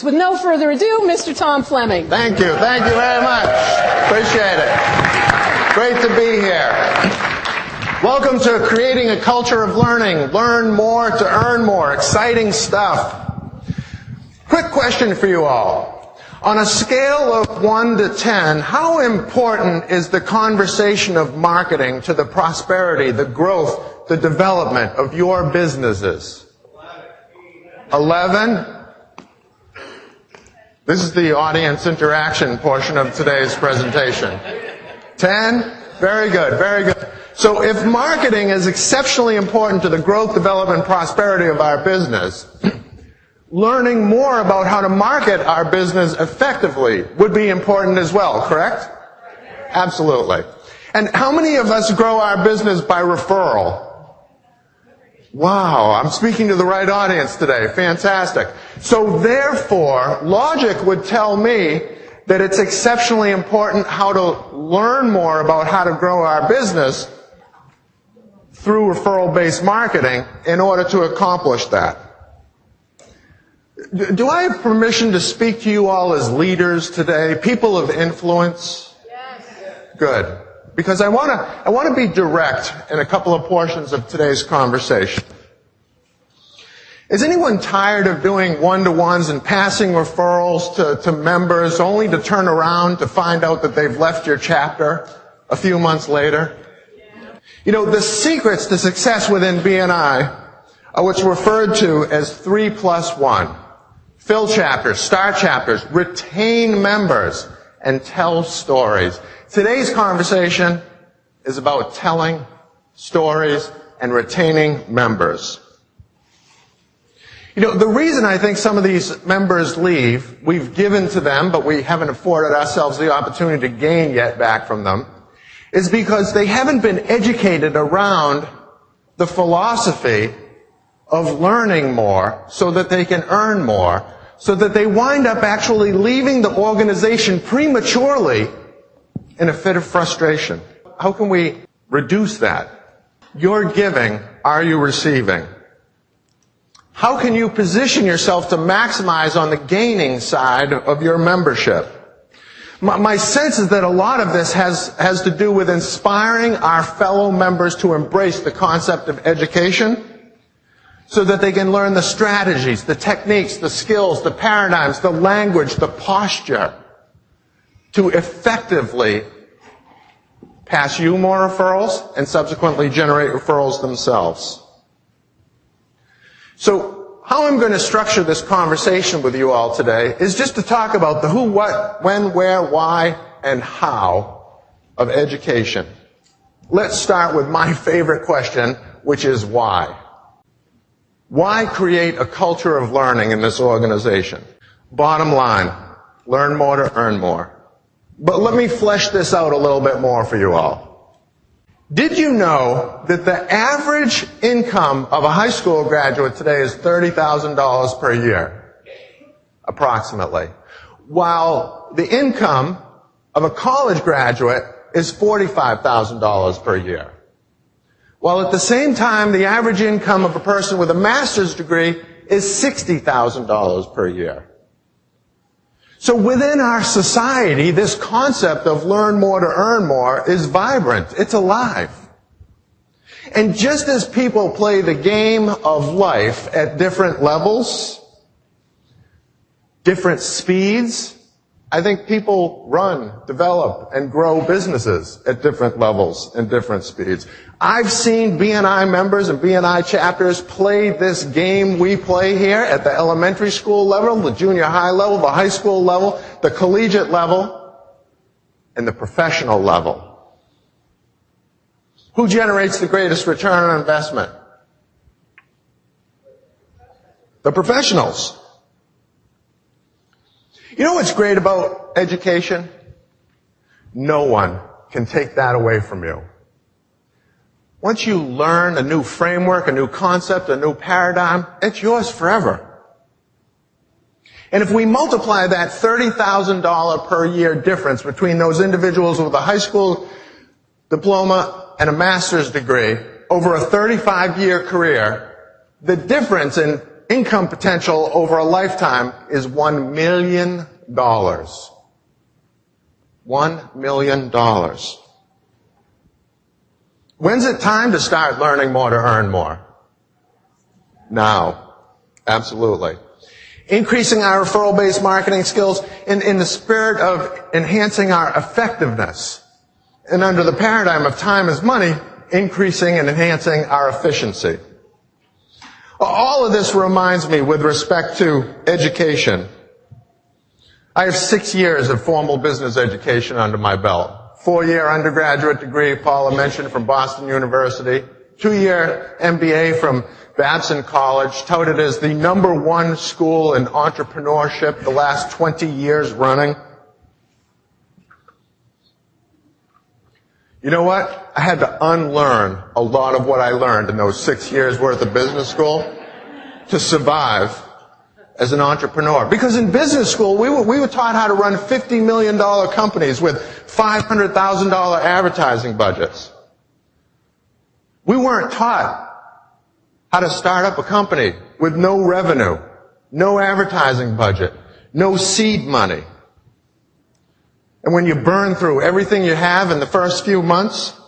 With no further ado, Mr. Tom Fleming. Thank you very much. Appreciate it. Great to be here. Welcome to Creating a Culture of Learning. Learn more to earn more. Exciting stuff. Quick question for you all. On a scale of 1 to 10, how important is the conversation of marketing to the prosperity, the growth, the development of your businesses? 11? This is the audience interaction portion of today's presentation. 10? Very good, very good. So if marketing is exceptionally important to the growth, development, prosperity of our business, learning more about how to market our business effectively would be important as well, correct? Absolutely. And how many of us grow our business by referral? Wow, I'm speaking to the right audience today. Fantastic. So therefore, logic would tell me that it's exceptionally important how to learn more about how to grow our business through referral-based marketing in order to accomplish that. Do I have permission to speak to you all as leaders today, people of influence? Yes. Good. Because I want to be direct in a couple of portions of today's conversation. Is anyone tired of doing one-to-ones and passing referrals to members only to turn around to find out that they've left your chapter a few months later? You know, the secrets to success within BNI are what's referred to as 3+1. Fill chapters, start chapters, retain members, and tell stories. Today's conversation is about telling stories and retaining members. You know, the reason I think some of these members leave, we've given to them, but we haven't afforded ourselves the opportunity to gain yet back from them, is because they haven't been educated around the philosophy of learning more so that they can earn more, so that they wind up actually leaving the organization prematurely in a fit of frustration. How can we reduce that? You're giving, are you receiving? How can you position yourself to maximize on the gaining side of your membership? My sense is that a lot of this has to do with inspiring our fellow members to embrace the concept of education so that they can learn the strategies, the techniques, the skills, the paradigms, the language, the posture to effectively pass you more referrals and subsequently generate referrals themselves. So how I'm going to structure this conversation with you all today is just to talk about the who, what, when, where, why, and how of education. Let's start with my favorite question, which is why. Why create a culture of learning in this organization? Bottom line, learn more to earn more. But let me flesh this out a little bit more for you all. Did you know that the average income of a high school graduate today is $30,000 per year? Approximately. While the income of a college graduate is $45,000 per year. While at the same time, the average income of a person with a master's degree is $60,000 per year. So within our society, this concept of learn more to earn more is vibrant. It's alive. And just as people play the game of life at different levels, different speeds, I think people run, develop, and grow businesses at different levels and different speeds. I've seen BNI members and BNI chapters play this game we play here at the elementary school level, the junior high level, the high school level, the collegiate level, and the professional level. Who generates the greatest return on investment? The professionals. You know what's great about education? No one can take that away from you. Once you learn a new framework, a new concept, a new paradigm, it's yours forever. And if we multiply that $30,000 per year difference between those individuals with a high school diploma and a master's degree over a 35-year career, the difference in income potential over a lifetime is $1 million. $1 million. When's it time to start learning more to earn more? Now. Absolutely. Increasing our referral-based marketing skills in the spirit of enhancing our effectiveness. And under the paradigm of time is money, increasing and enhancing our efficiency. All of this reminds me with respect to education. I have 6 years of formal business education under my belt. 4-year undergraduate degree, Paula mentioned, from Boston University. 2-year MBA from Babson College, touted as the #1 school in entrepreneurship the last 20 years running. You know what? I had to unlearn a lot of what I learned in those 6 years worth of business school to survive as an entrepreneur. Because in business school, we were taught how to run $50 million companies with $500,000 advertising budgets. We weren't taught how to start up a company with no revenue, no advertising budget, no seed money. And when you burn through everything you have in the first few months,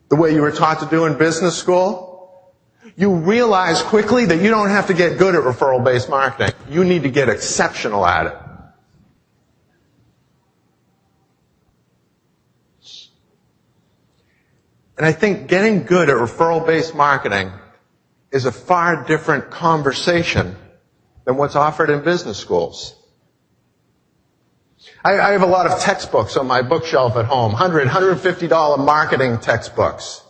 the way you were taught to do in business school, you realize quickly that you don't have to get good at referral-based marketing. You need to get exceptional at it. And I think getting good at referral-based marketing is a far different conversation than what's offered in business schools. I have a lot of textbooks on my bookshelf at home, $100, $150 marketing textbooks.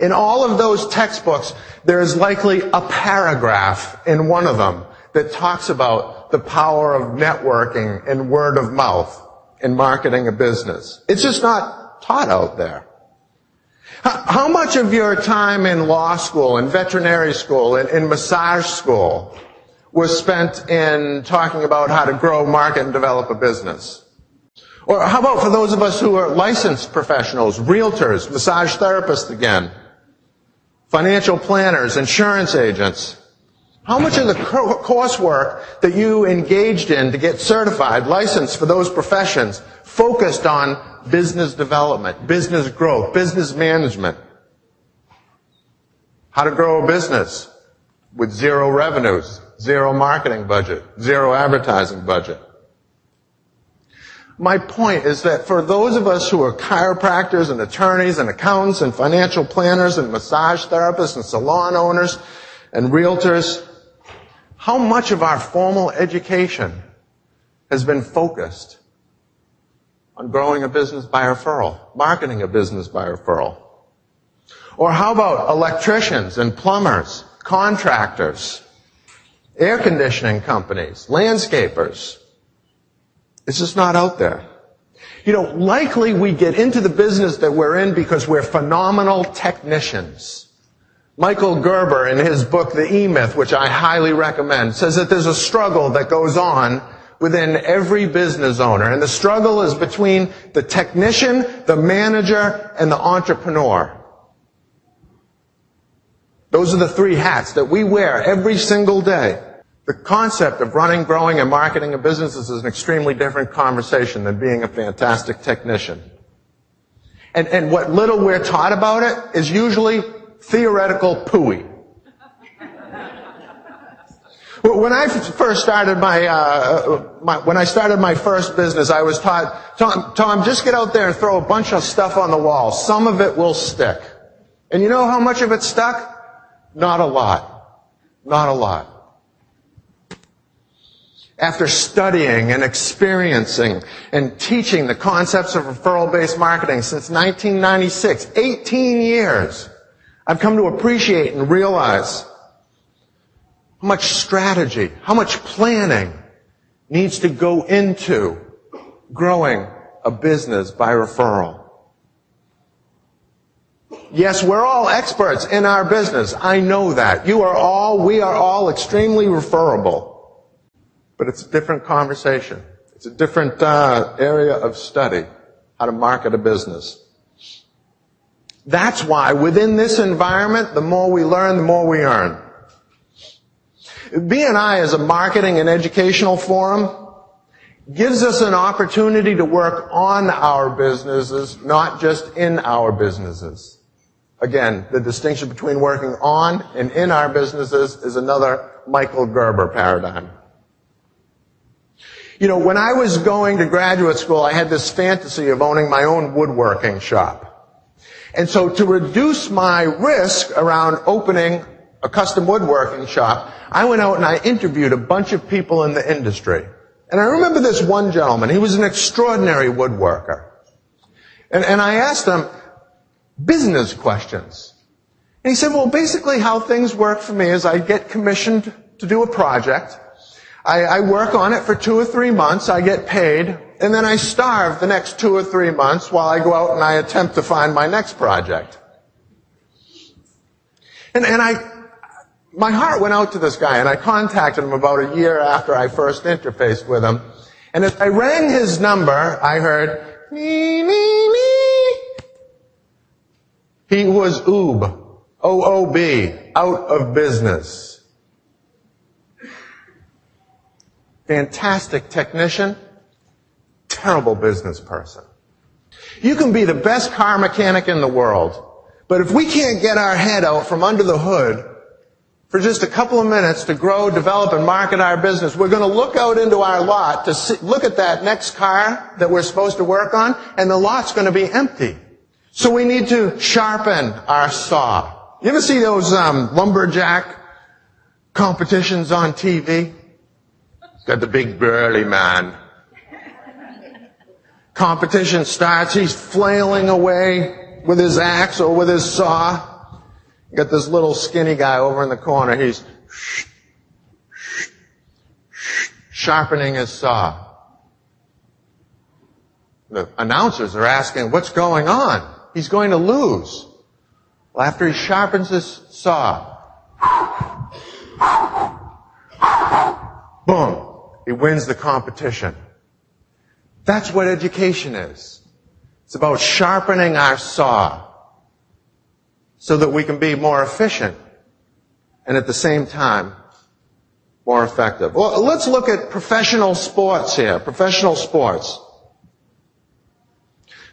In all of those textbooks, there is likely a paragraph in one of them that talks about the power of networking and word of mouth in marketing a business. It's just not taught out there. How much of your time in law school, in veterinary school, in massage school was spent in talking about how to grow, market, and develop a business? Or how about for those of us who are licensed professionals, realtors, massage therapists again, financial planners, insurance agents? How much of the coursework that you engaged in to get certified, licensed for those professions, focused on business development, business growth, business management? How to grow a business with zero revenues, zero marketing budget, zero advertising budget. My point is that for those of us who are chiropractors and attorneys and accountants and financial planners and massage therapists and salon owners and realtors, how much of our formal education has been focused on growing a business by referral, marketing a business by referral? Or how about electricians and plumbers, contractors, air conditioning companies, landscapers? It's just not out there. You know, likely we get into the business that we're in because we're phenomenal technicians. Michael Gerber, in his book, The E-Myth, which I highly recommend, says that there's a struggle that goes on within every business owner. And the struggle is between the technician, the manager, and the entrepreneur. Those are the three hats that we wear every single day. The concept of running, growing, and marketing a business is an extremely different conversation than being a fantastic technician. And what little we're taught about it is usually theoretical pooey. When I first started when I started my first business, I was taught, Tom, just get out there and throw a bunch of stuff on the wall. Some of it will stick. And you know how much of it stuck? Not a lot. Not a lot. After studying and experiencing and teaching the concepts of referral-based marketing since 1996, 18 years, I've come to appreciate and realize how much strategy, how much planning needs to go into growing a business by referral. Yes, we're all experts in our business. I know that. We are all extremely referable. But it's a different conversation. It's a different area of study, how to market a business. That's why within this environment, the more we learn, the more we earn. B&I as a marketing and educational forum gives us an opportunity to work on our businesses, not just in our businesses. Again, the distinction between working on and in our businesses is another Michael Gerber paradigm. You know, when I was going to graduate school, I had this fantasy of owning my own woodworking shop. And so to reduce my risk around opening a custom woodworking shop, I went out and I interviewed a bunch of people in the industry. And I remember this one gentleman. He was an extraordinary woodworker. And I asked him business questions. And he said, well, basically how things work for me is I get commissioned to do a project. I work on it for 2 or 3 months. I get paid. And then I starve the next 2 or 3 months while I go out and I attempt to find my next project. And my heart went out to this guy, and I contacted him about a year after I first interfaced with him. And as I rang his number, I heard, nee, nee, nee. He was OOB, O-O-B, out of business. Fantastic technician, terrible business person. You can be the best car mechanic in the world, but if we can't get our head out from under the hood for just a couple of minutes to grow, develop, and market our business, we're going to look out into our lot to look at that next car that we're supposed to work on, and the lot's going to be empty. So we need to sharpen our saw. You ever see those lumberjack competitions on TV? Got the big burly man. Competition starts, he's flailing away with his axe or with his saw. You got this little skinny guy over in the corner. He's sharpening his saw. The announcers are asking, what's going on? He's going to lose. Well, after he sharpens his saw, boom, he wins the competition. That's what education is. It's about sharpening our saw so that we can be more efficient and at the same time more effective. Well, let's look at professional sports here, professional sports.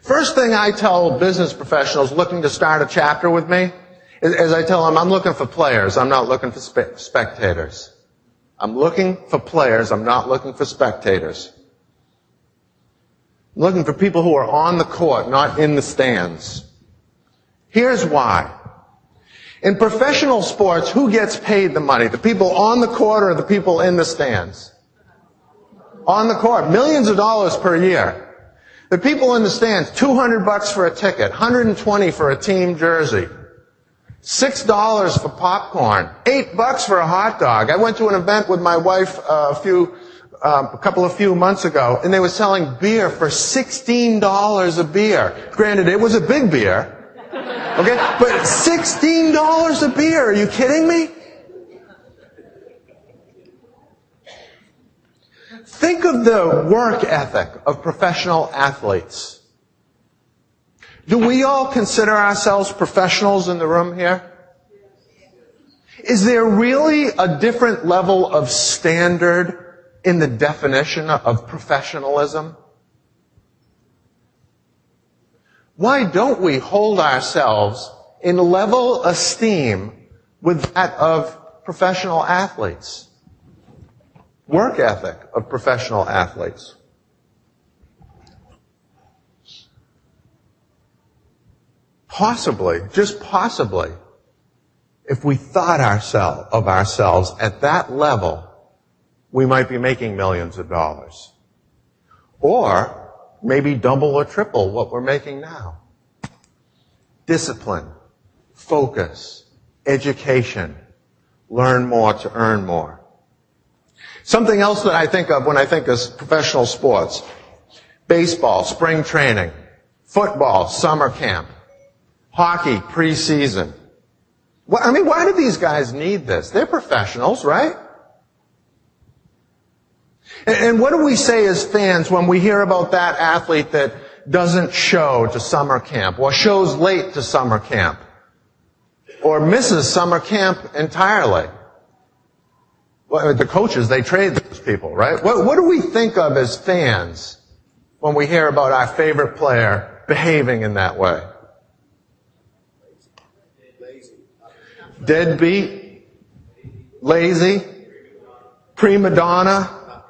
First thing I tell business professionals looking to start a chapter with me is I tell them I'm looking for players, I'm not looking for spectators. I'm looking for players, I'm not looking for spectators. I'm looking for people who are on the court, not in the stands. Here's why. In professional sports, who gets paid the money? The people on the court or the people in the stands? On the court. Millions of dollars per year. The people in the stands, $200 for a ticket, $120 for a team jersey, $6 for popcorn, $8 for a hot dog. I went to an event with my wife a few months ago, and they were selling beer for $16 a beer. Granted, it was a big beer. Okay? But $16 a beer, are you kidding me? Think of the work ethic of professional athletes. Do we all consider ourselves professionals in the room here? Is there really a different level of standard in the definition of professionalism? Why don't we hold ourselves in level esteem with that of professional athletes? Work ethic of professional athletes. Possibly, just possibly, if we thought of ourselves at that level, we might be making millions of dollars. Or maybe double or triple what we're making now. Discipline, focus, education, learn more to earn more. Something else that I think of when I think of professional sports: baseball, spring training, football, summer camp, hockey, preseason. Why do these guys need this? They're professionals, right? And what do we say as fans when we hear about that athlete that doesn't show to summer camp, or shows late to summer camp, or misses summer camp entirely? Well, the coaches, they trade those people, right? What do we think of as fans when we hear about our favorite player behaving in that way? Deadbeat, lazy, prima donna,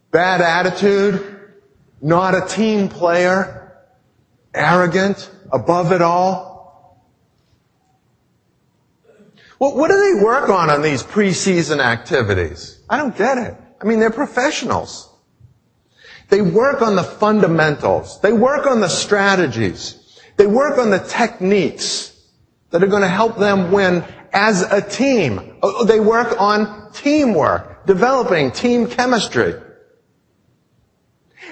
bad attitude, not a team player, arrogant, above it all. Well, what do they work on these preseason activities? I don't get it. I mean, they're professionals. They work on the fundamentals. They work on the strategies. They work on the techniques that are going to help them win as a team. They work on teamwork, developing team chemistry.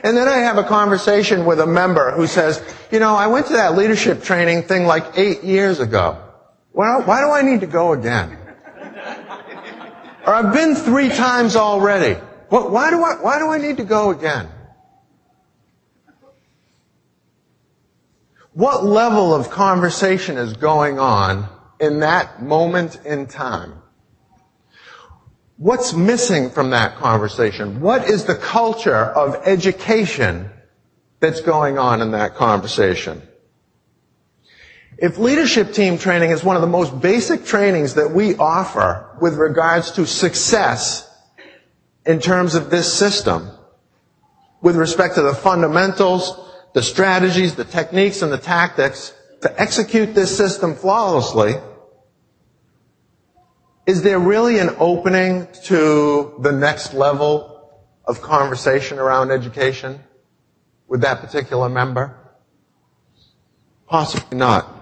And then I have a conversation with a member who says, I went to that leadership training thing like 8 years ago. Well, why do I need to go again? Or I've been 3 times already. Why do I need to go again? What level of conversation is going on in that moment in time? What's missing from that conversation? What is the culture of education that's going on in that conversation? If leadership team training is one of the most basic trainings that we offer with regards to success in terms of this system, with respect to the fundamentals, the strategies, the techniques, and the tactics to execute this system flawlessly, is there really an opening to the next level of conversation around education with that particular member? Possibly not.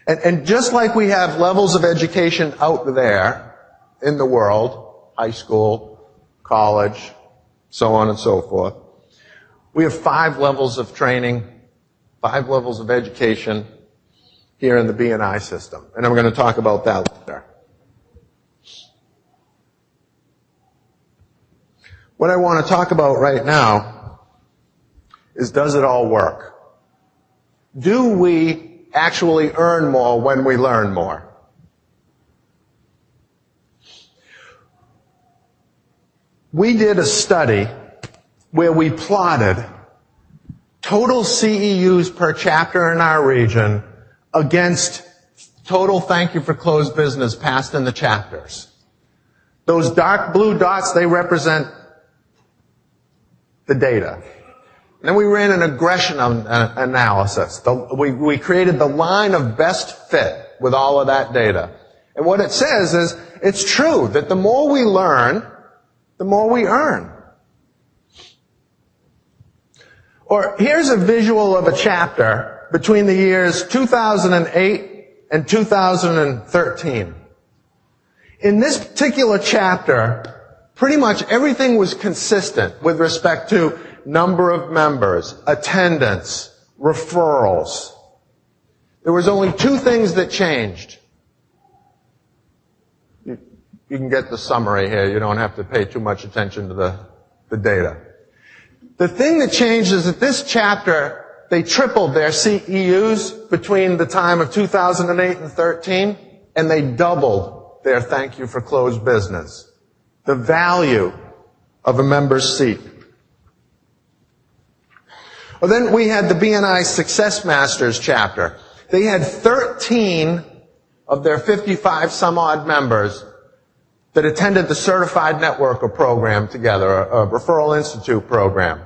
And just like we have levels of education out there in the world, high school, college, so on and so forth, we have 5 levels of training, 5 levels of education here in the B&I system. And I'm going to talk about that later. What I want to talk about right now is, does it all work? Do we actually earn more when we learn more? We did a study where we plotted total CEUs per chapter in our region against total thank you for closed business passed in the chapters. Those dark blue dots, they represent the data. Then we ran an aggression analysis. We created the line of best fit with all of that data. And what it says is, it's true that the more we learn, the more we earn. Or here's a visual of a chapter between the years 2008 and 2013. In this particular chapter, pretty much everything was consistent with respect to number of members, attendance, referrals. There was only 2 things that changed. You can get the summary here. You don't have to pay too much attention to the data. The thing that changed is that this chapter, they tripled their CEUs between the time of 2008 and 13, and they doubled their thank you for closed business. The value of a member's seat. Well, then we had the B&I Success Masters chapter. They had 13 of their 55 some odd members that attended the Certified Networker program together, a Referral Institute program.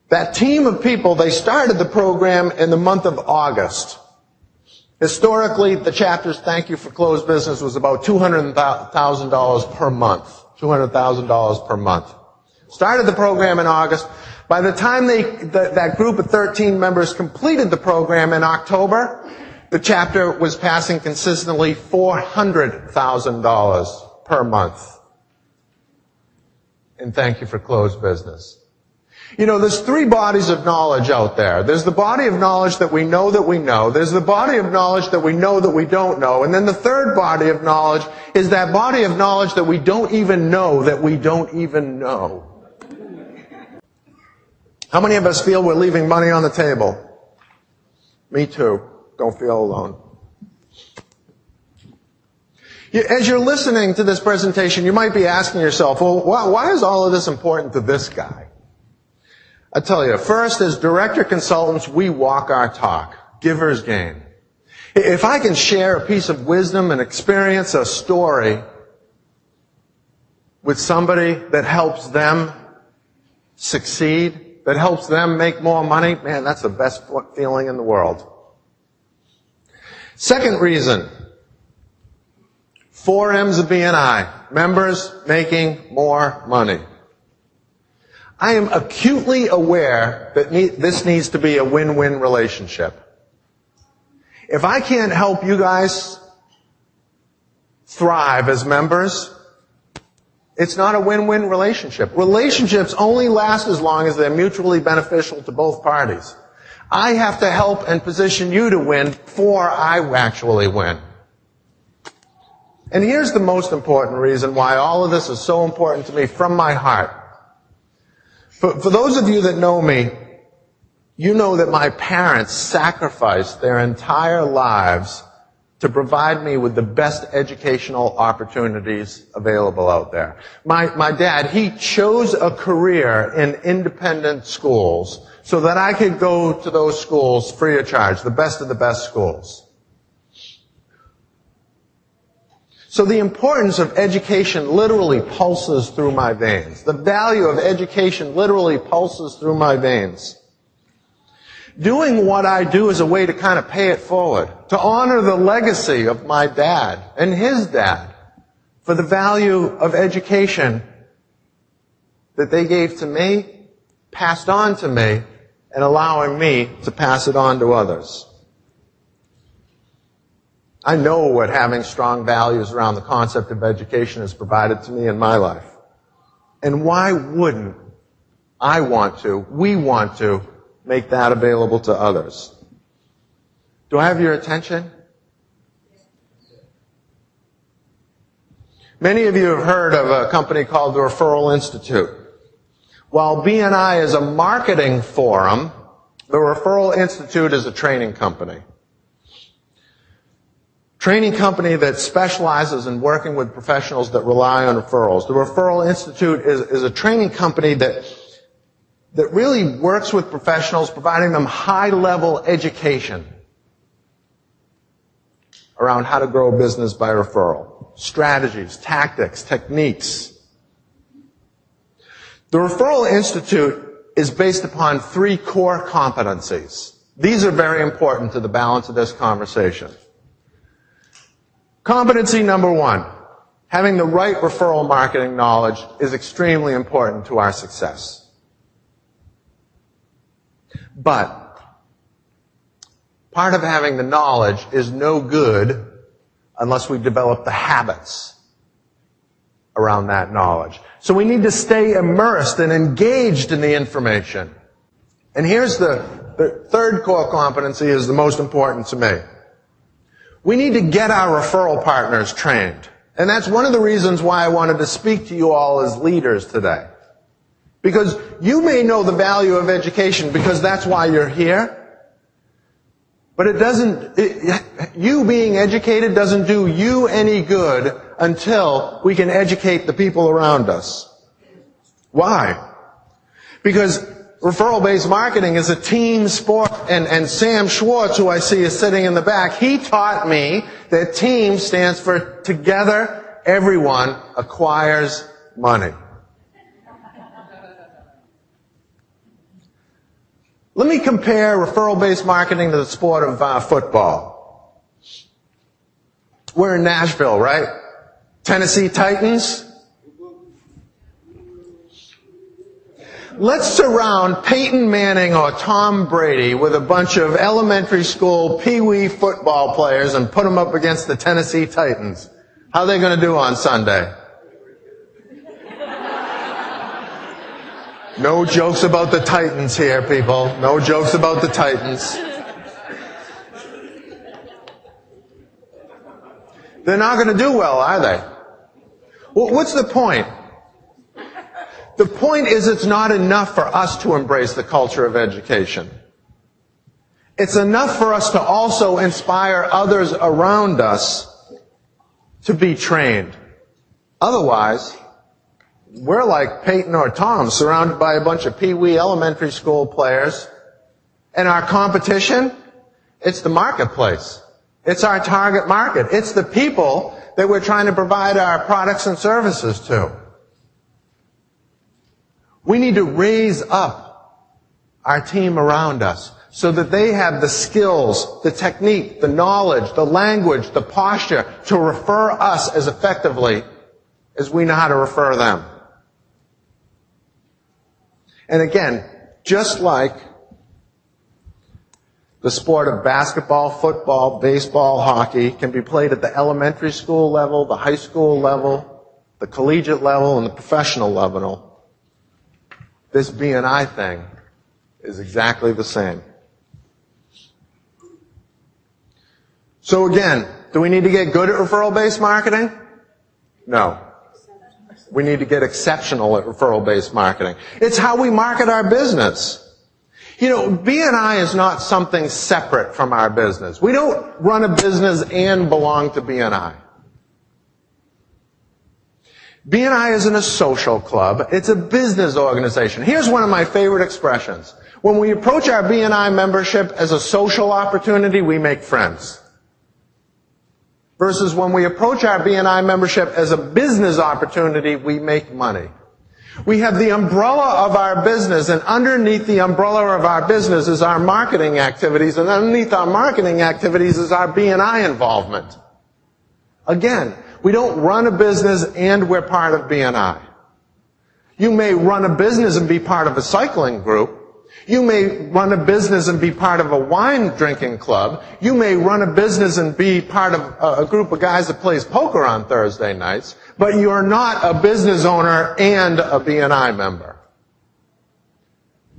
That team of people, they started the program in the month of August. Historically, the chapter's thank you for closed business was about $200,000 per month. $200,000 per month. Started the program in August. By the time that group of 13 members completed the program in October, the chapter was passing consistently $400,000 per month in thank you for closed business. There's 3 bodies of knowledge out there. There's the body of knowledge that we know that we know. There's the body of knowledge that we know that we don't know. And then the third body of knowledge is that body of knowledge that we don't even know that we don't even know. How many of us feel we're leaving money on the table? Me too. Don't feel alone. As you're listening to this presentation, you might be asking yourself, well, why is all of this important to this guy? I tell you, first, as director consultants, we walk our talk. Givers gain. If I can share a piece of wisdom and experience, a story, with somebody that helps them succeed, that helps them make more money, man, that's the best feeling in the world. Second reason, 4 M's of BNI, members making more money. I am acutely aware that this needs to be a win-win relationship. If I can't help you guys thrive as members, it's not a win-win relationship. Relationships only last as long as they're mutually beneficial to both parties. I have to help and position you to win before I actually win. And here's the most important reason why all of this is so important to me from my heart. For those of you that know me, you know that my parents sacrificed their entire lives to provide me with the best educational opportunities available out there. My dad, he chose a career in independent schools so that I could go to those schools free of charge, the best of the best schools. So the importance of education literally pulses through my veins. The value of education literally pulses through my veins. Doing what I do is a way to kind of pay it forward, to honor the legacy of my dad and his dad for the value of education that they gave to me, passed on to me, and allowing me to pass it on to others. I know what having strong values around the concept of education has provided to me in my life. And why wouldn't we want to make that available to others? Do I have your attention? Many of you have heard of a company called the Referral Institute. While BNI is a marketing forum, the Referral Institute is a training company. Training company that specializes in working with professionals that rely on referrals. The Referral Institute is a training company that really works with professionals, providing them high-level education around how to grow a business by referral. Strategies, tactics, techniques. The Referral Institute is based upon 3 core competencies. These are very important to the balance of this conversation. Competency number 1, having the right referral marketing knowledge is extremely important to our success. But part of having the knowledge is no good unless we develop the habits around that knowledge. So we need to stay immersed and engaged in the information. And here's the third core competency is the most important to me. We need to get our referral partners trained. And that's one of the reasons why I wanted to speak to you all as leaders today. Because you may know the value of education because that's why you're here. But you being educated doesn't do you any good until we can educate the people around us. Why? Because referral-based marketing is a team sport, and Sam Schwartz, who I see is sitting in the back, he taught me that team stands for together, everyone acquires money. Let me compare referral-based marketing to the sport of football. We're in Nashville, right? Tennessee Titans. Let's surround Peyton Manning or Tom Brady with a bunch of elementary school pee-wee football players and put them up against the Tennessee Titans. How are they going to do on Sunday? No jokes about the Titans here, people. No jokes about the Titans. They're not going to do well, are they? Well, what's the point? The point is it's not enough for us to embrace the culture of education. It's enough for us to also inspire others around us to be trained. Otherwise, we're like Peyton or Tom, surrounded by a bunch of Pee-wee elementary school players, and our competition, it's the marketplace. It's our target market. It's the people that we're trying to provide our products and services to. We need to raise up our team around us so that they have the skills, the technique, the knowledge, the language, the posture to refer us as effectively as we know how to refer them. And again, just like the sport of basketball, football, baseball, hockey can be played at the elementary school level, the high school level, the collegiate level, and the professional level, this B&I thing is exactly the same. So again, do we need to get good at referral-based marketing? No. We need to get exceptional at referral-based marketing. It's how we market our business. You know, B&I is not something separate from our business. We don't run a business and belong to B&I. B&I isn't a social club. It's a business organization. Here's one of my favorite expressions. When we approach our B&I membership as a social opportunity, we make friends. Versus when we approach our B&I membership as a business opportunity, we make money. We have the umbrella of our business, and underneath the umbrella of our business is our marketing activities, and underneath our marketing activities is our B&I involvement. Again, we don't run a business and we're part of B&I. You may run a business and be part of a cycling group. You may run a business and be part of a wine drinking club. You may run a business and be part of a group of guys that plays poker on Thursday nights, but you're not a business owner and a B&I member.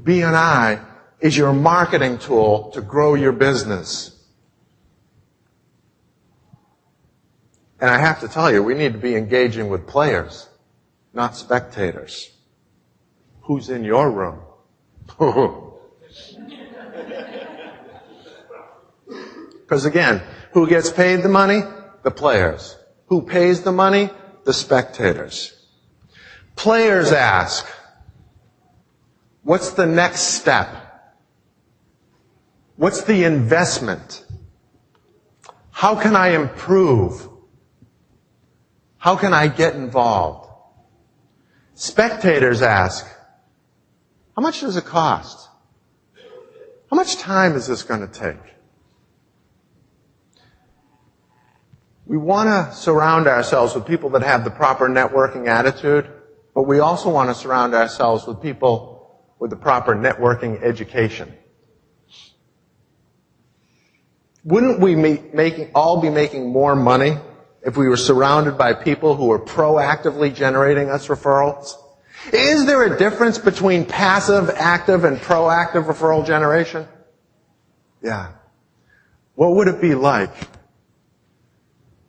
B&I is your marketing tool to grow your business. And I have to tell you, we need to be engaging with players, not spectators. Who's in your room? Because again, who gets paid the money? The players. Who pays the money? The spectators. Players ask, what's the next step? What's the investment? How can I improve? How can I get involved? Spectators ask, how much does it cost? How much time is this going to take? We want to surround ourselves with people that have the proper networking attitude, but we also want to surround ourselves with people with the proper networking education. Wouldn't we all be making more money if we were surrounded by people who are proactively generating us referrals? Is there a difference between passive, active, and proactive referral generation? Yeah. What would it be like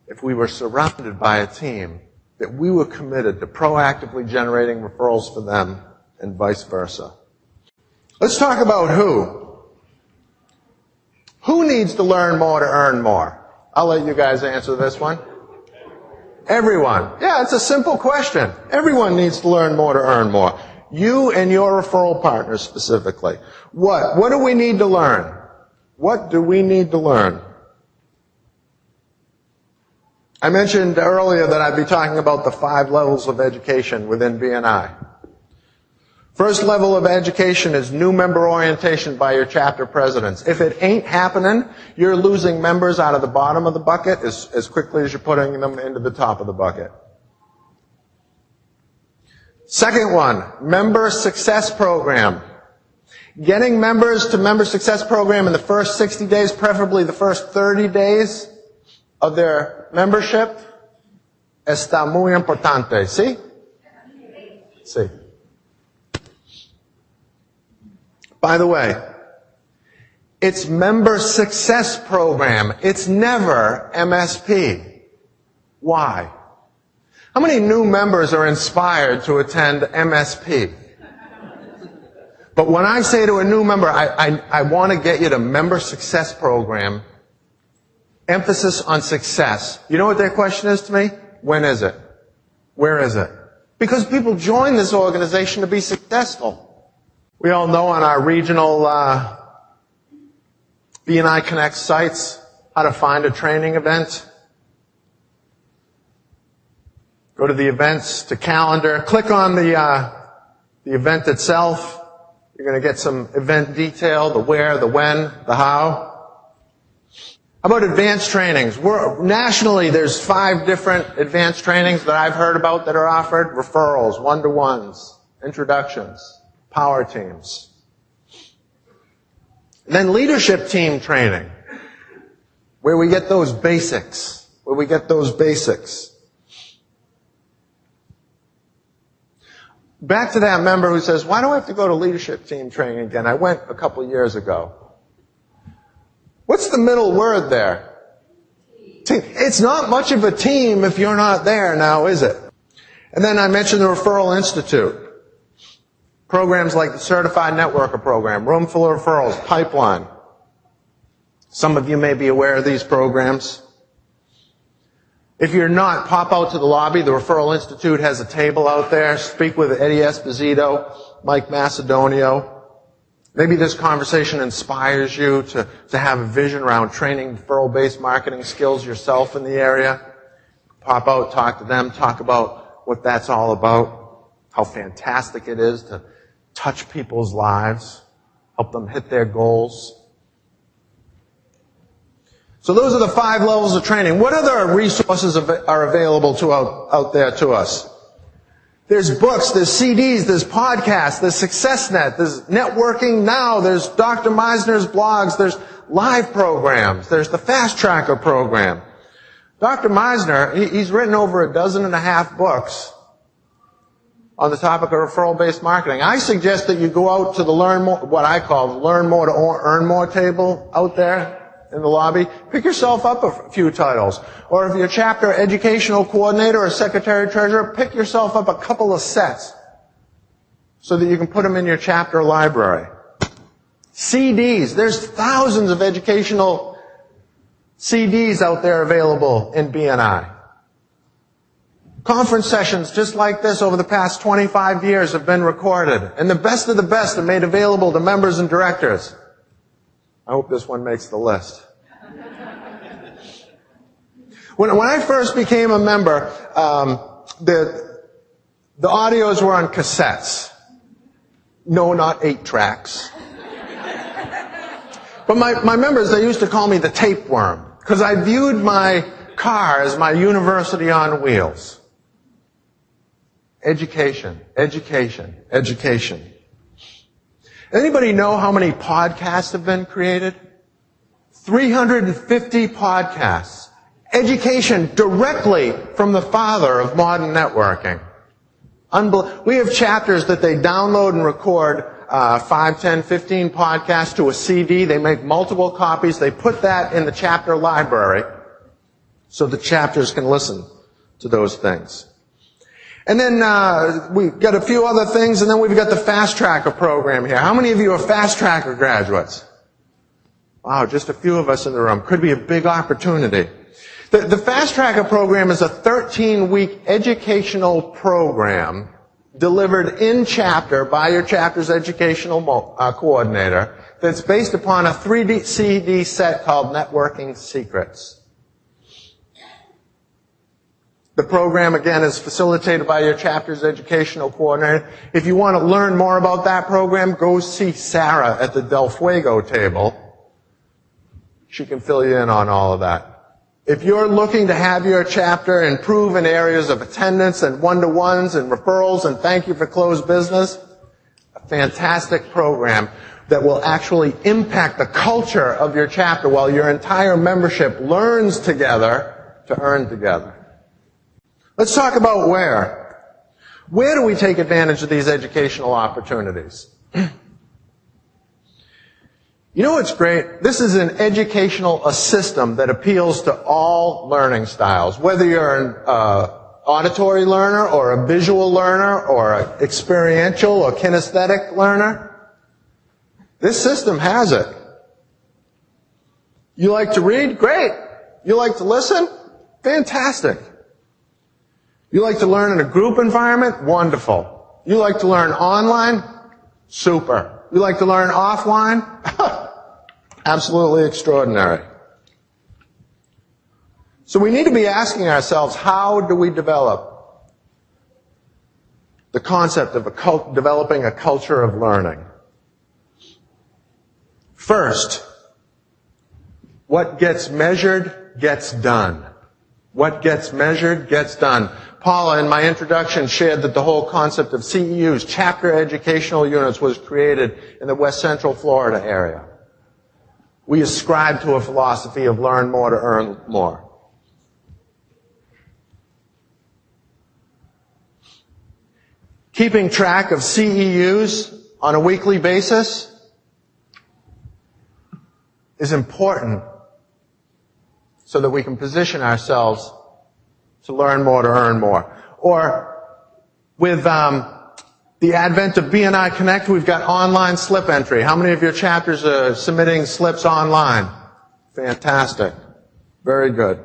if we were surrounded by a team that we were committed to proactively generating referrals for them and vice versa? Let's talk about who. Who needs to learn more to earn more? I'll let you guys answer this one. Everyone. Yeah, it's a simple question. Everyone needs to learn more to earn more. You and your referral partners specifically. What do we need to learn? What do we need to learn? I mentioned earlier that I'd be talking about the 5 levels of education within B&I. First level of education is new member orientation by your chapter presidents. If it ain't happening, you're losing members out of the bottom of the bucket as quickly as you're putting them into the top of the bucket. Second one, member success program. Getting members to member success program in the first 60 days, preferably the first 30 days of their membership, está muy importante. ¿Sí? Sí. By the way, it's member success program. It's never MSP. Why? How many new members are inspired to attend MSP? But when I say to a new member, I want to get you to member success program, Emphasis on success. You know what their question is to me? When is it? Where is it? Because people join this organization to be successful. We all know on our regional B&I Connect sites how to find a training event. Go to the events, to calendar, click on the event itself. You're going to get some event detail, the where, the when, the how. How about advanced trainings? Nationally, there's 5 different advanced trainings that I've heard about that are offered. Referrals, one-to-ones, introductions, power teams. And then leadership team training, where we get those basics. Back to that member who says, why do I have to go to leadership team training again? I went a couple years ago. What's the middle word there? Team. It's not much of a team if you're not there now, is it? And then I mentioned the Referral Institute. Programs like the Certified Networker Program, Room Full of Referrals, Pipeline. Some of you may be aware of these programs. If you're not, pop out to the lobby. The Referral Institute has a table out there. Speak with Eddie Esposito, Mike Macedonio. Maybe this conversation inspires you to have a vision around training referral-based marketing skills yourself in the area. Pop out, talk to them, talk about what that's all about, how fantastic it is to touch people's lives, help them hit their goals. So those are the 5 levels of training. What other resources are available out there to us? There's books, there's CDs, there's podcasts, there's SuccessNet, there's Networking Now, there's Dr. Meisner's blogs, there's live programs, there's the Fast Tracker program. Dr. Meisner, he's written over 12 books on the topic of referral-based marketing. I suggest that you go out to the Learn More, what I call the Learn More to Earn More table out there in the lobby. Pick yourself up a few titles. Or if you're a chapter educational coordinator or secretary treasurer, pick yourself up a couple of sets so that you can put them in your chapter library. CDs. There's thousands of educational CDs out there available in B&I. Conference sessions just like this over the past 25 years have been recorded, and the best of the best are made available to members and directors. I hope this one makes the list. When I first became a member, the audios were on cassettes. No, not 8 tracks. But my members, they used to call me the tapeworm, because I viewed my car as my university on wheels. Education, education, education. Anybody know how many podcasts have been created? 350 podcasts. Education directly from the father of modern networking. We have chapters that they download and record 5, 10, 15 podcasts to a CD. They make multiple copies. They put that in the chapter library so the chapters can listen to those things. And then we've got a few other things, and then we've got the Fast Tracker program here. How many of you are Fast Tracker graduates? Wow, just a few of us in the room. Could be a big opportunity. The Fast Tracker program is a 13-week educational program delivered in chapter by your chapter's educational coordinator that's based upon a 3D CD set called Networking Secrets. The program, again, is facilitated by your chapter's educational coordinator. If you want to learn more about that program, go see Sarah at the Del Fuego table. She can fill you in on all of that. If you're looking to have your chapter improve in areas of attendance and one-to-ones and referrals and thank you for closed business, a fantastic program that will actually impact the culture of your chapter while your entire membership learns together to earn together. Let's talk about where. Where do we take advantage of these educational opportunities? You know what's great? This is an educational system that appeals to all learning styles. Whether you're an auditory learner or a visual learner or an experiential or kinesthetic learner, this system has it. You like to read? Great. You like to listen? Fantastic. You like to learn in a group environment? Wonderful. You like to learn online? Super. You like to learn offline? Absolutely extraordinary. So we need to be asking ourselves, how do we develop the concept of developing a culture of learning? First, what gets measured gets done. What gets measured gets done. Paula, in my introduction, shared that the whole concept of CEUs, chapter educational units, was created in the West Central Florida area. We ascribe to a philosophy of learn more to earn more. Keeping track of CEUs on a weekly basis is important so that we can position ourselves to learn more to earn more. Or with the advent of BNI Connect, we've got online slip entry. How many of your chapters are submitting slips online? Fantastic. Very good.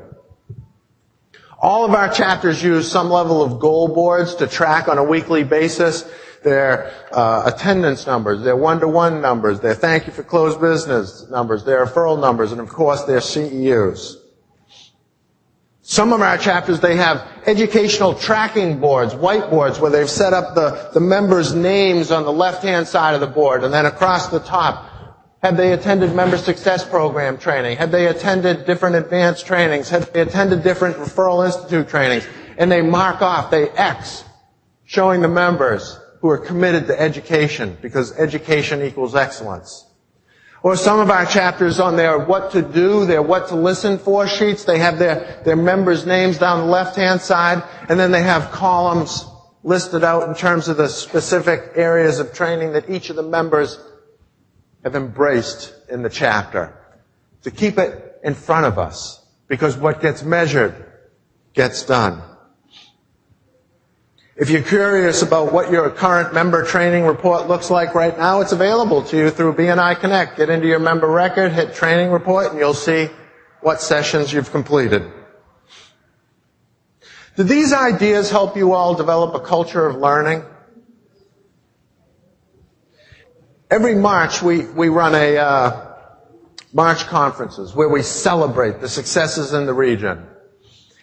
All of our chapters use some level of goal boards to track on a weekly basis their attendance numbers, their one-to-one numbers, their thank you for closed business numbers, their referral numbers, and of course their CEUs. Some of our chapters, they have educational tracking boards, whiteboards, where they've set up the members' names on the left-hand side of the board, and then across the top, have they attended member success program training? Have they attended different advanced trainings? Have they attended different referral institute trainings? And they mark off, they X, showing the members who are committed to education, because education equals excellence. Or some of our chapters on their what to do, their what to listen for sheets, they have their members' names down the left-hand side, and then they have columns listed out in terms of the specific areas of training that each of the members have embraced in the chapter. To keep it in front of us, because what gets measured gets done. If you're curious about what your current member training report looks like right now, it's available to you through BNI Connect. Get into your member record, hit training report, and you'll see what sessions you've completed. Do these ideas help you all develop a culture of learning? Every March, we run March conferences where we celebrate the successes in the region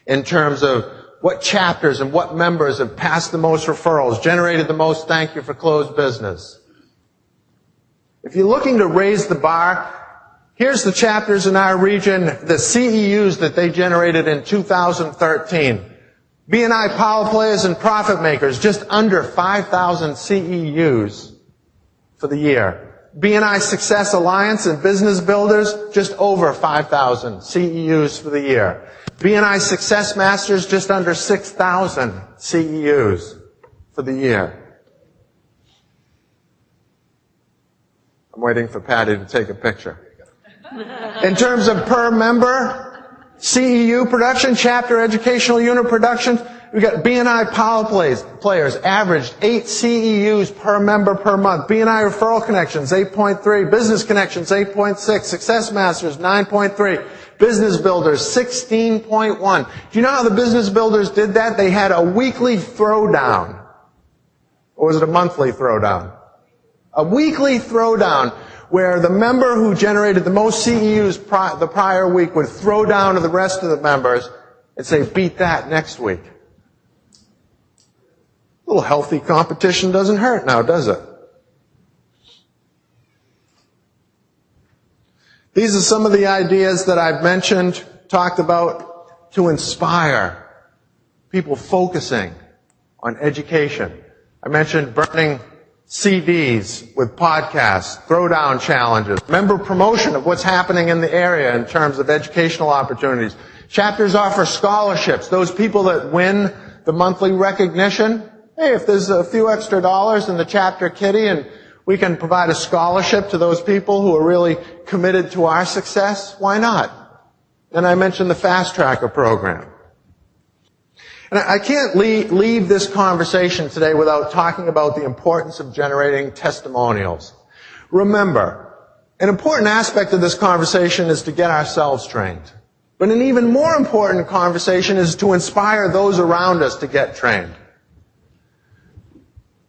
in terms of what chapters and what members have passed the most referrals, generated the most thank you for closed business. If you're looking to raise the bar, here's the chapters in our region, the CEUs that they generated in 2013. BNI Power Players and Profit Makers, just under 5,000 CEUs for the year. BNI Success Alliance and Business Builders, just over 5,000 CEUs for the year. BNI Success Masters, just under 6,000 CEUs for the year. I'm waiting for Patty to take a picture. In terms of per member, CEU production, chapter educational unit production, we've got BNI Power Players averaged 8 CEUs per member per month. BNI Referral Connections, 8.3. Business Connections, 8.6. Success Masters, 9.3. Business Builders, 16.1. Do you know how the Business Builders did that? They had a weekly throwdown. Or was it a monthly throwdown? A weekly throwdown where the member who generated the most CEUs the prior week would throw down to the rest of the members and say, beat that next week. A little healthy competition doesn't hurt now, does it? These are some of the ideas that I've mentioned, talked about, to inspire people focusing on education. I mentioned burning CDs with podcasts, throwdown challenges, member promotion of what's happening in the area in terms of educational opportunities. Chapters offer scholarships. Those people that win the monthly recognition, hey, if there's a few extra dollars in the chapter kitty and we can provide a scholarship to those people who are really committed to our success, why not? And I mentioned the Fast Tracker program. And I can't leave this conversation today without talking about the importance of generating testimonials. Remember, an important aspect of this conversation is to get ourselves trained. But an even more important conversation is to inspire those around us to get trained.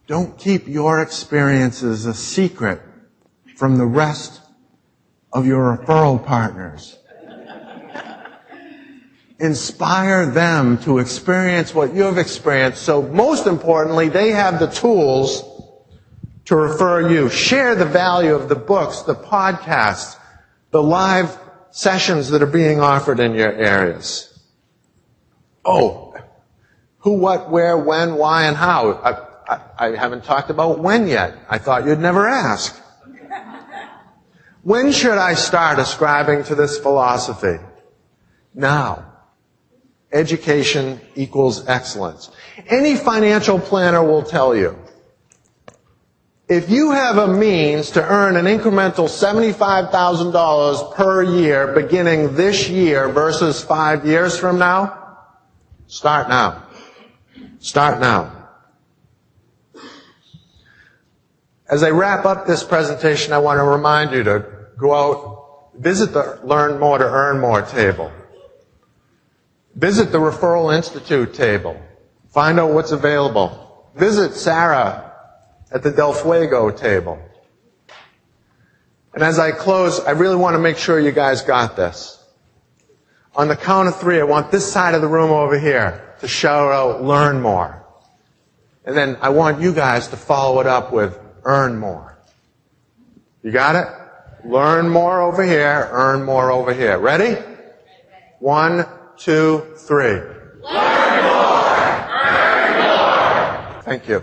Don't keep your experiences a secret from the rest of your referral partners. Inspire them to experience what you've experienced, so most importantly, they have the tools to refer you. Share the value of the books, the podcasts, the live sessions that are being offered in your areas. Oh, who, what, where, when, why, and how. I haven't talked about when yet. I thought you'd never ask. When should I start ascribing to this philosophy? Now. Education equals excellence. Any financial planner will tell you, if you have a means to earn an incremental $75,000 per year beginning this year versus 5 years from now, start now. Start now. As I wrap up this presentation, I want to remind you to go out, visit the Learn More to Earn More table. Visit the Referral Institute table. Find out what's available. Visit Sarah at the Del Fuego table. And as I close, I really want to make sure you guys got this. On the count of 3, I want this side of the room over here to shout out, learn more. And then I want you guys to follow it up with, earn more. You got it? Learn more over here, earn more over here. Ready? 1, 2, 3. Learn more! Earn more! Thank you.